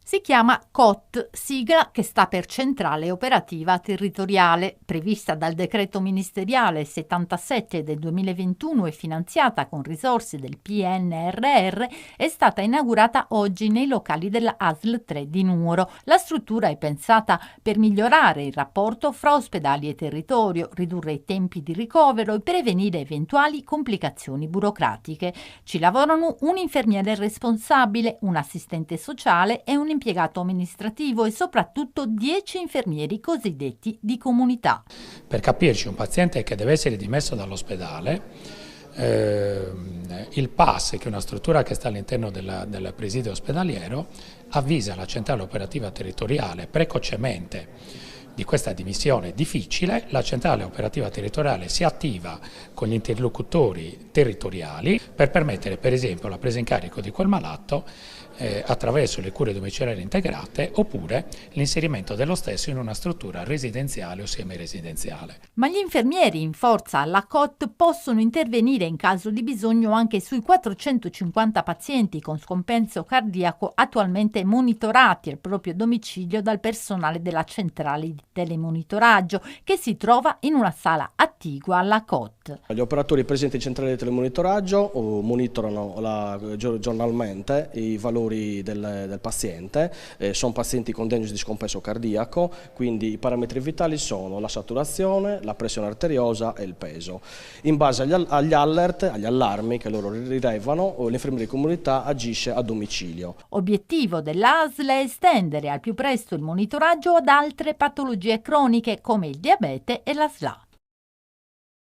Si chiama COT, sigla che sta per Centrale Operativa Territoriale, prevista dal decreto ministeriale 77 del 2021 e finanziata con risorse del PNRR, è stata inaugurata oggi nei locali della ASL 3 di Nuoro. La struttura è pensata per migliorare il rapporto fra ospedali e territorio, ridurre i tempi di ricovero e prevenire eventuali complicazioni burocratiche. Ci lavorano un infermiere responsabile, un assistente sociale e un impiegato amministrativo e soprattutto 10 infermieri cosiddetti di comunità. Per capirci, un paziente che deve essere dimesso dall'ospedale, il PAS, che è una struttura che sta all'interno del presidio ospedaliero, avvisa la centrale operativa territoriale precocemente di questa dimissione difficile. La centrale operativa territoriale si attiva con gli interlocutori territoriali per permettere per esempio la presa in carico di quel malato attraverso le cure domiciliari integrate oppure l'inserimento dello stesso in una struttura residenziale o semiresidenziale. Ma gli infermieri in forza alla COT possono intervenire in caso di bisogno anche sui 450 pazienti con scompenso cardiaco attualmente monitorati al proprio domicilio dal personale della centrale di telemonitoraggio che si trova in una sala attigua alla COT. Gli operatori presenti in centrale di telemonitoraggio monitorano giornalmente i valori del paziente, sono pazienti con diagnosi di scompenso cardiaco, quindi i parametri vitali sono la saturazione, la pressione arteriosa e il peso. In base agli allarmi che loro rilevano, l'infermiere di comunità agisce a domicilio. Obiettivo dell'ASL è estendere al più presto il monitoraggio ad altre patologie croniche come il diabete e la SLA.